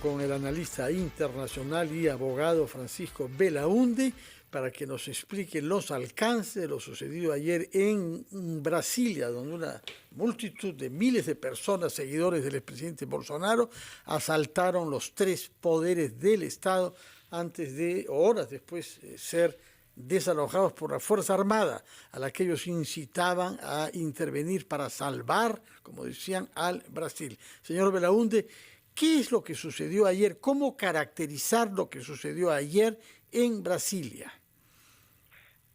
con el analista internacional y abogado Francisco Belaunde para que nos explique los alcances de lo sucedido ayer en Brasilia, donde una multitud de miles de personas, seguidores del expresidente Bolsonaro, asaltaron los tres poderes del Estado antes de, o horas después, ser desalojados por la Fuerza Armada, a la que ellos incitaban a intervenir para salvar, como decían, al Brasil. Señor Belaunde, ¿qué es lo que sucedió ayer? ¿Cómo caracterizar lo que sucedió ayer en Brasilia?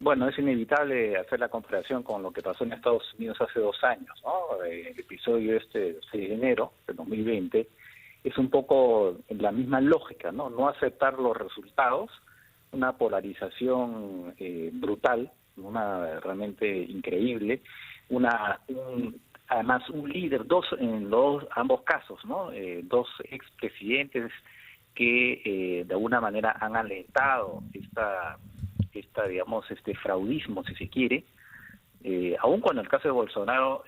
Bueno, es inevitable hacer la comparación con lo que pasó en Estados Unidos hace 2 años, ¿no? El episodio del 6 de enero de 2020 es un poco la misma lógica, ¿no? No aceptar los resultados, una polarización brutal, realmente increíble, además un líder, en ambos casos, ¿no? Dos expresidentes que de alguna manera han alentado este fraudismo, si se quiere, aun cuando en el caso de Bolsonaro,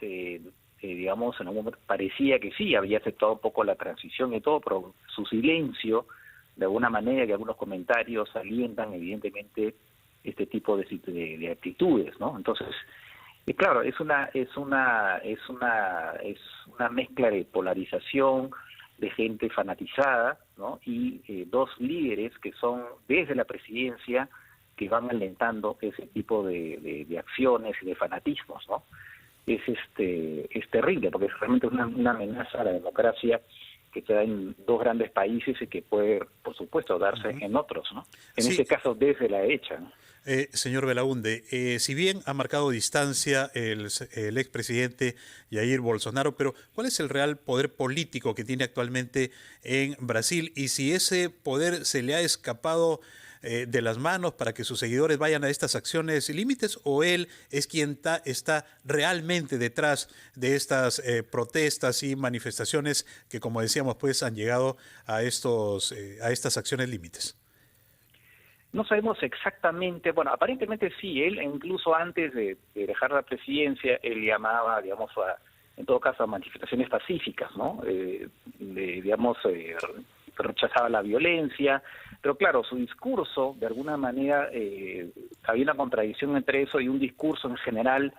digamos, en algún momento parecía que sí, había aceptado un poco la transición y todo, pero su silencio, de alguna manera, que algunos comentarios alientan evidentemente este tipo de actitudes, ¿no? Entonces, claro, es una mezcla de polarización, de gente fanatizada, ¿no? Y dos líderes que son desde la presidencia que van alentando ese tipo de acciones y de fanatismos, ¿no? Es terrible, porque es realmente una amenaza a la democracia que se da en dos grandes países y que puede, por supuesto, darse en otros, ¿no? En Sí. este caso, desde la derecha, ¿no? Señor Belaunde, si bien ha marcado distancia el expresidente Jair Bolsonaro, pero ¿cuál es el real poder político que tiene actualmente en Brasil? Y si ese poder se le ha escapado de las manos para que sus seguidores vayan a estas acciones y límites, o él es quien está realmente detrás de estas protestas y manifestaciones que, como decíamos, pues han llegado a estas acciones límites. No sabemos exactamente, bueno, aparentemente sí, él incluso antes de dejar la presidencia, él llamaba, digamos, en todo caso a manifestaciones pacíficas, ¿no? Rechazaba la violencia, pero claro, su discurso, de alguna manera, había una contradicción entre eso y un discurso en general,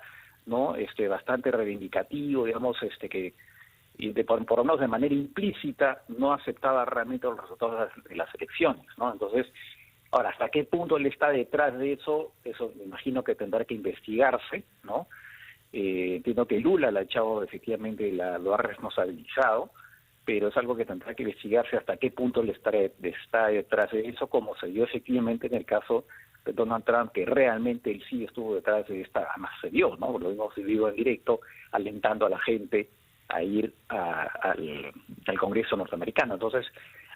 ¿no? Bastante reivindicativo, digamos, por lo menos de manera implícita, no aceptaba realmente los resultados de las elecciones, ¿no? Entonces, ahora, ¿hasta qué punto él está detrás de eso? Eso me imagino que tendrá que investigarse, ¿no? Entiendo que Lula efectivamente lo ha responsabilizado, pero es algo que tendrá que investigarse hasta qué punto él está detrás de eso, como se dio efectivamente en el caso de Donald Trump, que realmente él sí estuvo detrás de además se dio, ¿no? Lo hemos vivido en directo, alentando a la gente a ir al Congreso norteamericano. Entonces,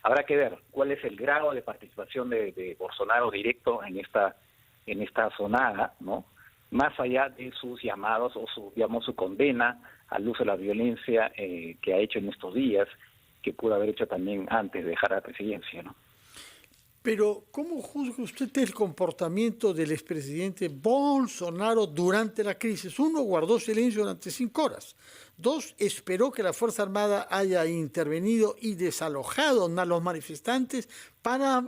habrá que ver cuál es el grado de participación de Bolsonaro directo en esta zonada, ¿no? Más allá de sus llamados o su condena al uso de la violencia que ha hecho en estos días, que pudo haber hecho también antes de dejar la presidencia, ¿no? Pero, ¿cómo juzga usted el comportamiento del expresidente Bolsonaro durante la crisis? Uno, guardó silencio durante 5 horas. 2, esperó que la Fuerza Armada haya intervenido y desalojado a los manifestantes para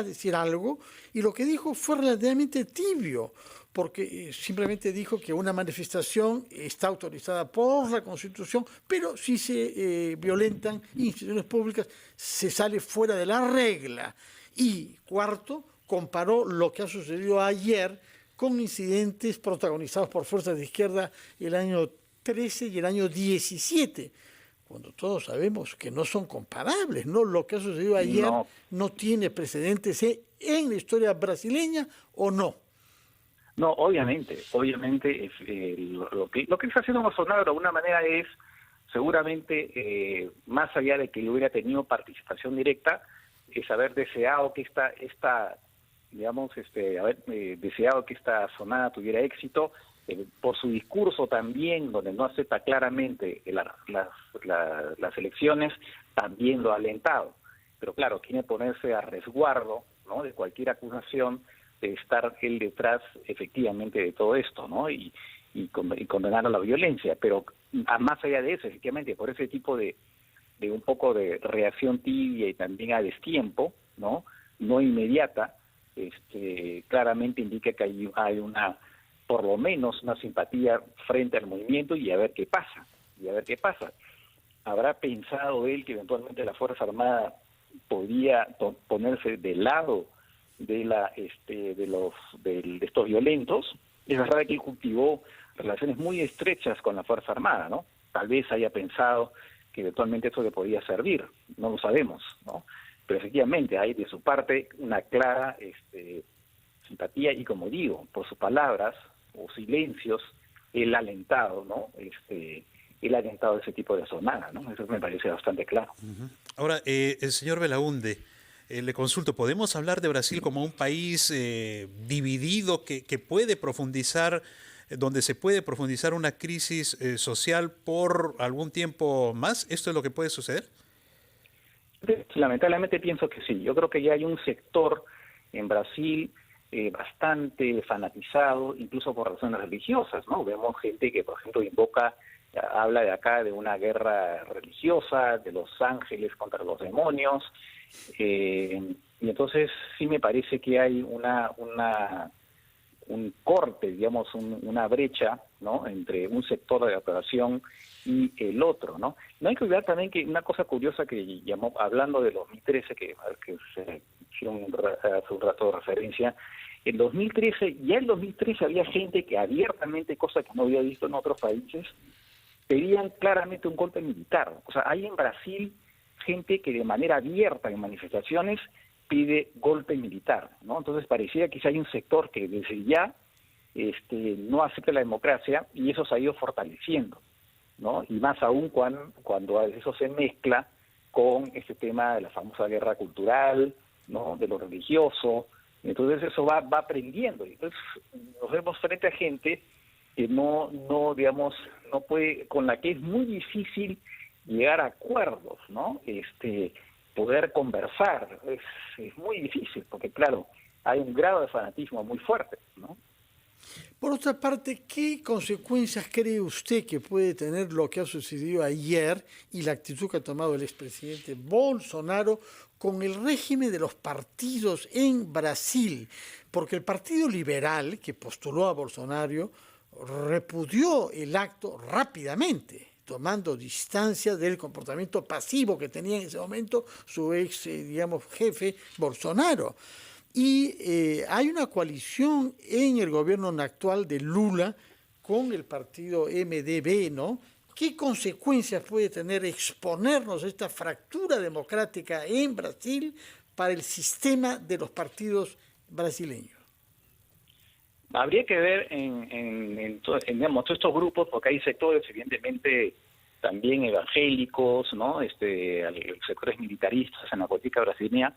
decir algo, y lo que dijo fue relativamente tibio, porque simplemente dijo que una manifestación está autorizada por la Constitución, pero si se violentan instituciones públicas, se sale fuera de la regla. Y 4, comparó lo que ha sucedido ayer con incidentes protagonizados por fuerzas de izquierda el año 13 y el año 17, cuando todos sabemos que no son comparables, ¿no? Lo que ha sucedido ayer no tiene precedentes en la historia brasileña, ¿o no? No, obviamente lo que está haciendo Bolsonaro de alguna manera es seguramente, más allá de que él hubiera tenido participación directa, es haber deseado que deseado que esta zonada tuviera éxito, por su discurso también, donde no acepta claramente las elecciones, también lo ha alentado. Pero claro, quiere ponerse a resguardo, ¿no?, de cualquier acusación de estar él detrás efectivamente de todo esto, ¿no? Y condenar a la violencia. Pero más allá de eso, efectivamente, por ese tipo de de un poco de reacción tibia y también a destiempo, no inmediata, claramente indica que hay una, por lo menos una simpatía frente al movimiento y a ver qué pasa, ¿Habrá pensado él que eventualmente la Fuerza Armada podría ponerse del lado de estos violentos? Es verdad que él cultivó relaciones muy estrechas con la Fuerza Armada, ¿no? Tal vez haya pensado que eventualmente eso le podía servir, no lo sabemos, ¿no? Pero efectivamente hay de su parte una clara simpatía y, como digo, por sus palabras o silencios, él ha alentado, ¿no? Él ha alentado ese tipo de asonada, ¿no? Eso me parece bastante claro. Uh-huh. Ahora, el señor Belaúnde, le consulto, ¿podemos hablar de Brasil como un país dividido que puede profundizar, donde se puede profundizar una crisis social por algún tiempo más? ¿Esto es lo que puede suceder? Lamentablemente pienso que sí. Yo creo que ya hay un sector en Brasil bastante fanatizado, incluso por razones religiosas, ¿no? Vemos gente que, por ejemplo, habla de acá de una guerra religiosa, de los ángeles contra los demonios, y entonces sí me parece que hay un corte, digamos, una brecha, ¿no?, entre un sector de la población y el otro, ¿no? No hay que olvidar también que una cosa curiosa que llamó, hablando de 2013, que se hicieron hace un rato de referencia, en 2013 había gente que abiertamente, cosa que no había visto en otros países, pedían claramente un golpe militar. O sea, hay en Brasil gente que de manera abierta en manifestaciones pide golpe militar, ¿no? Entonces parecía que hay un sector que desde ya no acepta la democracia, y eso se ha ido fortaleciendo, ¿no? Y más aún cuando eso se mezcla con este tema de la famosa guerra cultural, ¿no?, de lo religioso. Entonces eso va aprendiendo. Entonces nos vemos frente a gente que no puede, con la que es muy difícil llegar a acuerdos, ¿no? Poder conversar es muy difícil, porque claro, hay un grado de fanatismo muy fuerte, ¿no? Por otra parte, ¿qué consecuencias cree usted que puede tener lo que ha sucedido ayer y la actitud que ha tomado el expresidente Bolsonaro con el régimen de los partidos en Brasil? Porque el Partido Liberal, que postuló a Bolsonaro, repudió el acto rápidamente, tomando distancia del comportamiento pasivo que tenía en ese momento su ex, jefe Bolsonaro. Y hay una coalición en el gobierno actual de Lula con el partido MDB, ¿no? ¿Qué consecuencias puede tener exponernos a esta fractura democrática en Brasil para el sistema de los partidos brasileños? Habría que ver en todos estos grupos, porque hay sectores evidentemente también evangélicos, ¿no? Sectores militaristas en la política brasileña.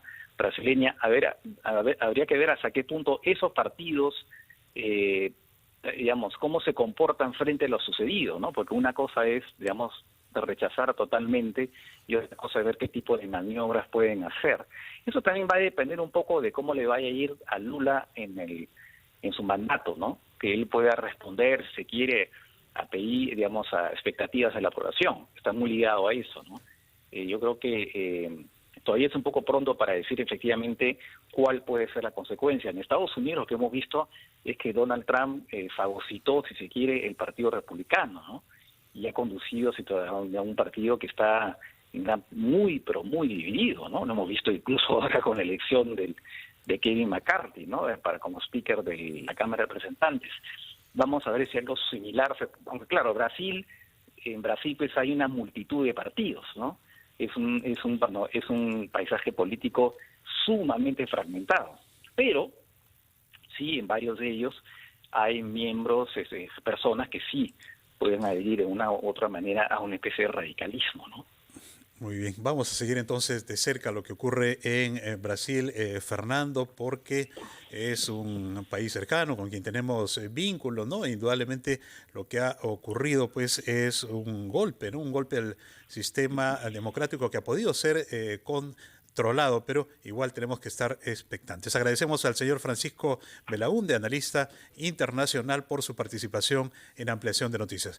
Habría que ver hasta qué punto esos partidos, cómo se comportan frente a lo sucedido, ¿no? Porque una cosa es, de rechazar totalmente, y otra cosa es ver qué tipo de maniobras pueden hacer. Eso también va a depender un poco de cómo le vaya a ir a Lula en su mandato, ¿no? Que él pueda responder, si quiere, a pedir, a expectativas de la población. Está muy ligado a eso, ¿no? Yo creo que todavía es un poco pronto para decir efectivamente cuál puede ser la consecuencia. En Estados Unidos lo que hemos visto es que Donald Trump fagocitó, si se quiere, el Partido Republicano, ¿no? Y ha conducido a un partido que está muy, pero muy dividido, ¿no? Lo hemos visto incluso ahora con la elección de Kevin McCarthy, ¿no?, como speaker de la Cámara de Representantes. Vamos a ver si algo similar, aunque claro, en Brasil pues hay una multitud de partidos, ¿no? Es un paisaje político sumamente fragmentado, pero sí, en varios de ellos hay miembros, personas que sí pueden adherir de una u otra manera a una especie de radicalismo, ¿no? Muy bien, vamos a seguir entonces de cerca lo que ocurre en Brasil, Fernando, porque es un país cercano con quien tenemos vínculos, ¿no? Indudablemente lo que ha ocurrido pues es un golpe, ¿no? Un golpe al sistema democrático que ha podido ser controlado, pero igual tenemos que estar expectantes. Agradecemos al señor Francisco Belaúnde, analista internacional, por su participación en Ampliación de Noticias.